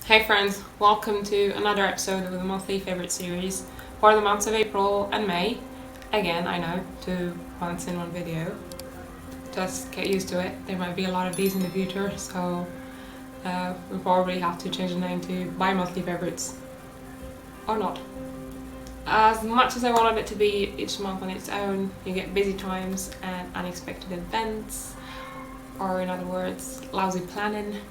Hey friends, welcome to another episode of the monthly favourite series for the months of April and May. Again, I know, 2 months in one video. Just get used to it. There might be a lot of these in the future, so we'll probably have to change the name to bi-monthly favourites. Or not. As much as I wanted it to be each month on its own, you get busy times and unexpected events, or in other words, lousy planning.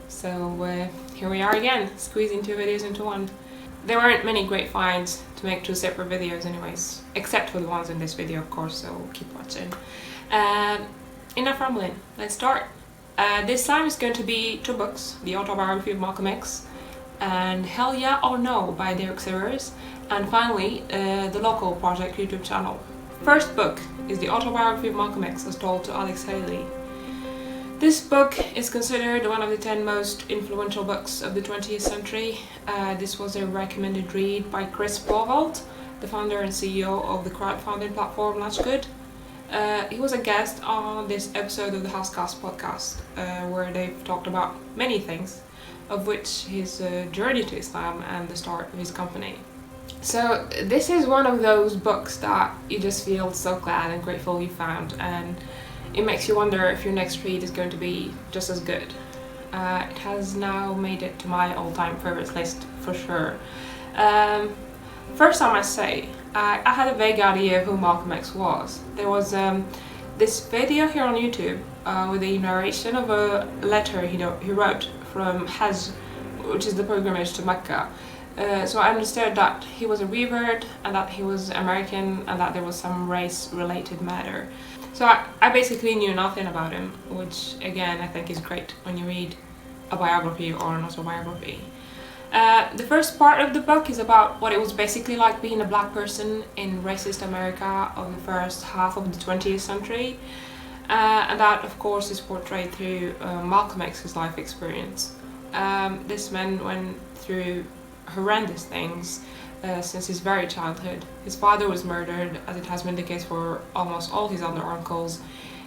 So here we are again, squeezing 2 videos into one. There weren't many great finds to make 2 separate videos anyways, except for the ones in this video of course, so keep watching. Enough rambling, let's start. This time it's going to be 2 books, The Autobiography of Malcolm X and Hell Yeah or No by Derek Sivers, and finally the Local Project YouTube channel. First book is The Autobiography of Malcolm X as told to Alex Haley. This book is considered one of the 10 most influential books of the 20th century. This was a recommended read by Chris Bovalt, the founder and CEO of the crowdfunding platform That's Good. He was a guest on this episode of the Housecast podcast, where they've talked about many things, of which his journey to Islam and the start of his company. So this is one of those books that you just feel so glad and grateful you found, and it makes you wonder if your next read is going to be just as good. It has now made it to my all-time favorites list for sure. First, I must say, I had a vague idea of who Malcolm X was. There was this video here on YouTube with a narration of a letter he wrote from Hajj, which is the pilgrimage to Mecca. So I understood that he was a revert and that he was American and that there was some race-related matter. So I basically knew nothing about him, which again I think is great when you read a biography or an autobiography. The first part of the book is about what it was basically like being a black person in racist America of the first half of the 20th century. And that of course is portrayed through Malcolm X's life experience. This man went through horrendous things since his very childhood. His father was murdered, as it has been the case for almost all his other uncles.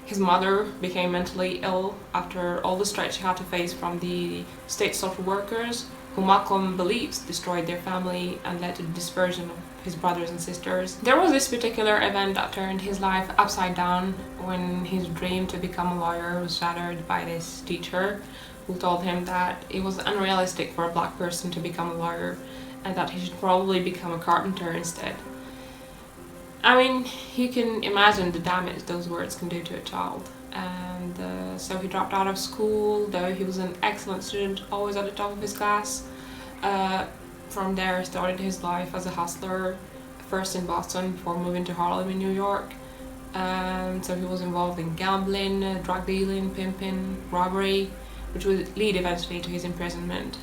His mother became mentally ill after all the stress she had to face from the state social workers, who Malcolm believes destroyed their family and led to the dispersion of his brothers and sisters. There was this particular event that turned his life upside down when his dream to become a lawyer was shattered by this teacher who told him that it was unrealistic for a black person to become a lawyer and that he should probably become a carpenter instead. I mean, you can imagine the damage those words can do to a child. And so he dropped out of school, though he was an excellent student, always at the top of his class. From there, started his life as a hustler, first in Boston before moving to Harlem in New York. So he was involved in gambling, drug dealing, pimping, robbery, which would lead eventually to his imprisonment.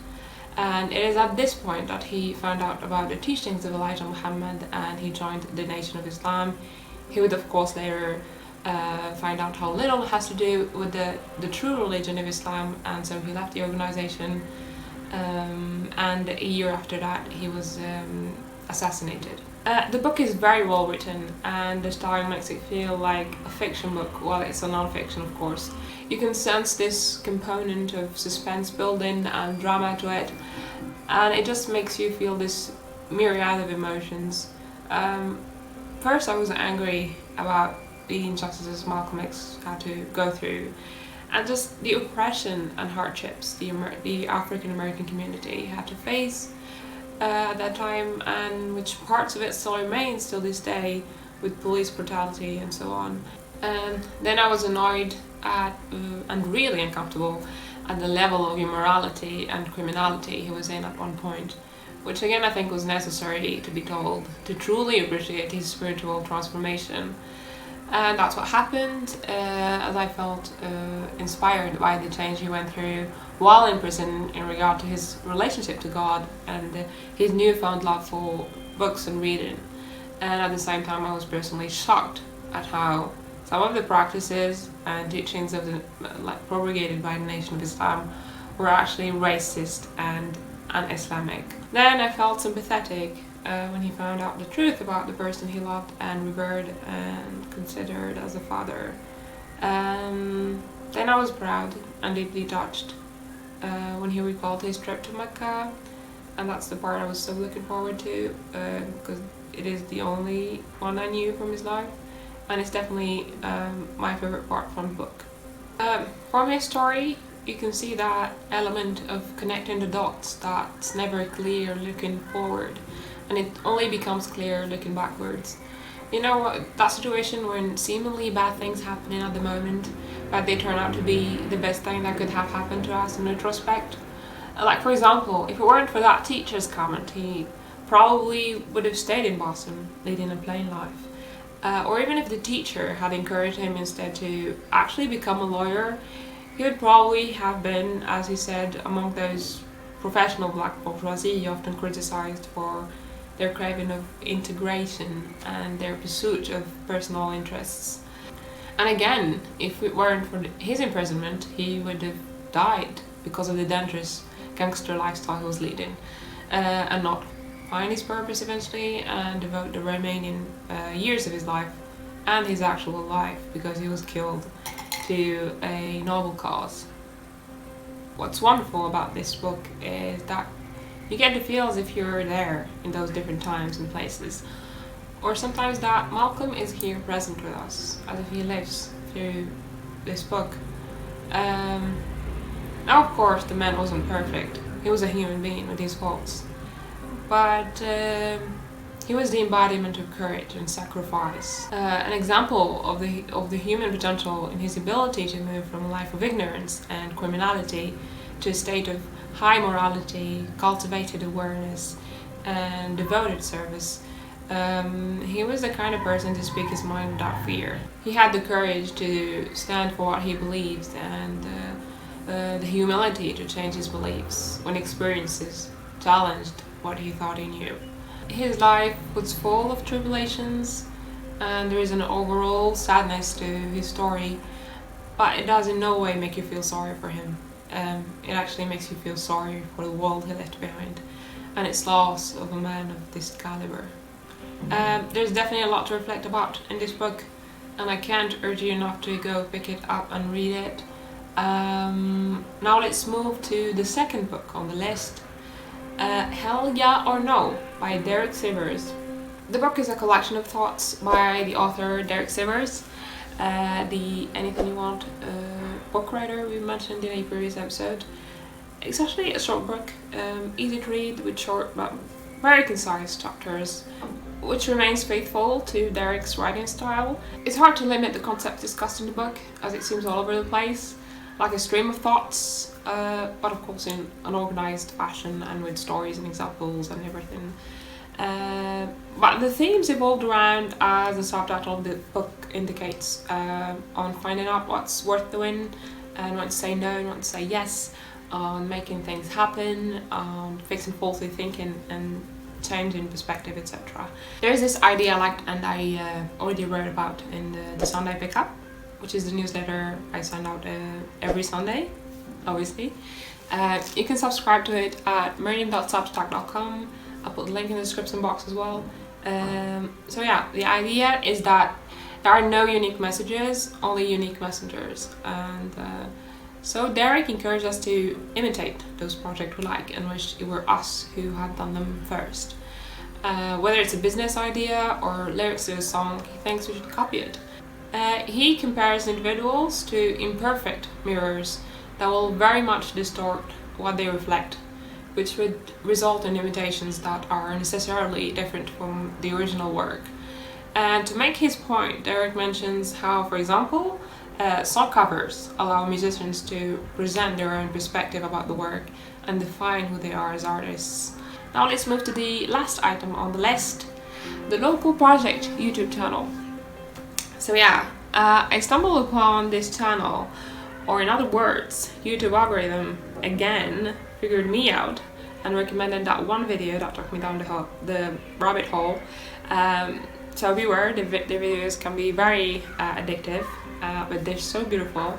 And it is at this point that he found out about the teachings of Elijah Muhammad and he joined the Nation of Islam. He would of course later find out how little it has to do with the true religion of Islam, and so he left the organization, and a year after that he was assassinated. The book is very well written and the style makes it feel like a fiction book while it's a non-fiction of course. You can sense this component of suspense building and drama to it, and it just makes you feel this myriad of emotions. First I was angry about the injustices Malcolm X had to go through and just the oppression and hardships the African American community had to face at that time, and which parts of it still remains till this day with police brutality and so on. And then I was annoyed at and really uncomfortable at the level of immorality and criminality he was in at one point, which again I think was necessary to be told to truly appreciate his spiritual transformation. And that's what happened, as I felt inspired by the change he went through while in prison in regard to his relationship to God and his newfound love for books and reading. And at the same time I was personally shocked at how some of the practices and teachings of the propagated by the Nation of Islam were actually racist and un-Islamic. Then I felt sympathetic when he found out the truth about the person he loved and revered and considered as a father. Then I was proud and deeply touched when he recalled his trip to Mecca, and that's the part I was so looking forward to because it is the only one I knew from his life, and it's definitely my favourite part from the book. From his story, you can see that element of connecting the dots that's never clear looking forward, and it only becomes clear looking backwards. You know, that situation when seemingly bad things happening at the moment, but they turn out to be the best thing that could have happened to us in retrospect. Like, for example, if it weren't for that teacher's comment, he probably would have stayed in Boston, leading a plain life. Or even if the teacher had encouraged him instead to actually become a lawyer, he would probably have been, as he said, among those professional black bourgeoisie often criticized for their craving of integration and their pursuit of personal interests. And again, if it weren't for his imprisonment, he would have died because of the dangerous gangster lifestyle he was leading, and not find his purpose eventually and devote the remaining years of his life and his actual life, because he was killed, to a noble cause. What's wonderful about this book is that you get to feel as if you're there in those different times and places, or sometimes that Malcolm is here present with us, as if he lives through this book. Now, of course, the man wasn't perfect. He was a human being with his faults, but he was the embodiment of courage and sacrifice, an example of the human potential in his ability to move from a life of ignorance and criminality to a state of high morality, cultivated awareness, and devoted service. He was the kind of person to speak his mind without fear. He had the courage to stand for what he believes and the humility to change his beliefs when experiences challenged what he thought he knew. His life was full of tribulations, and there is an overall sadness to his story, but it does in no way make you feel sorry for him. It actually makes you feel sorry for the world he left behind and its loss of a man of this caliber. There's definitely a lot to reflect about in this book, and I can't urge you enough to go pick it up and read it. Now let's move to the second book on the list, Hell Yeah or No by Derek Sivers. The book is a collection of thoughts by the author Derek Sivers, the Anything You Want book writer we mentioned in a previous episode. It's actually a short book, easy to read with short but very concise chapters, which remains faithful to Derek's writing style. It's hard to limit the concepts discussed in the book, as it seems all over the place, like a stream of thoughts, but of course in an organised fashion and with stories and examples and everything. But the themes evolved around, as the subtitle of the book indicates, on finding out what's worth doing and when to say no and when to say yes, on making things happen, on fixing faulty thinking and changing perspective, etc. There's this idea I liked and I already wrote about in the Sunday Pickup, which is the newsletter I send out every Sunday, obviously. You can subscribe to it at meriem.substack.com. I'll put the link in the description box as well. So yeah, the idea is that there are no unique messages, only unique messengers. And so Derek encouraged us to imitate those projects we like and wish it were us who had done them first. Whether it's a business idea or lyrics to a song, he thinks we should copy it. He compares individuals to imperfect mirrors that will very much distort what they reflect, which would result in imitations that are necessarily different from the original work. And to make his point, Derek mentions how, for example, song covers allow musicians to present their own perspective about the work and define who they are as artists. Now let's move to the last item on the list, the Local Project YouTube channel. So yeah, I stumbled upon this channel, or in other words, YouTube algorithm again figured me out and recommended that one video that took me down the rabbit hole. So beware, the videos can be very addictive, but they're so beautiful.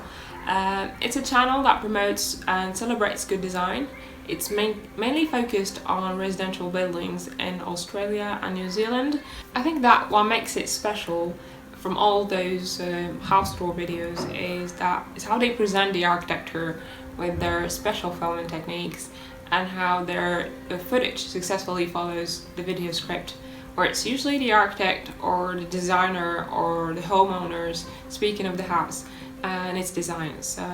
It's a channel that promotes and celebrates good design. It's mainly focused on residential buildings in Australia and New Zealand. I think that what makes it special from all those house tour videos is how they present the architecture with their special filming techniques and how their footage successfully follows the video script, where it's usually the architect or the designer or the homeowners speaking of the house and its design. So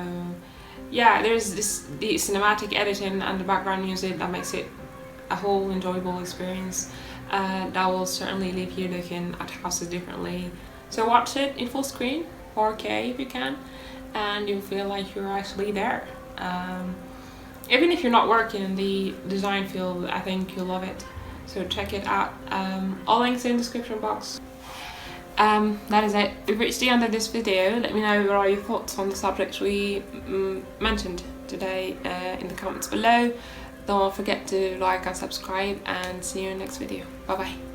yeah, there's the cinematic editing and the background music that makes it a whole enjoyable experience. That will certainly leave you looking at houses differently. So watch it in full screen, 4K if you can, and you'll feel like you're actually there. Even if you're not working in the design field, I think you'll love it. So check it out. All links in the description box. That is it. We've reached the end of this video. Let me know what are your thoughts on the subjects we mentioned today in the comments below. Don't forget to like and subscribe, and see you in the next video. Bye bye.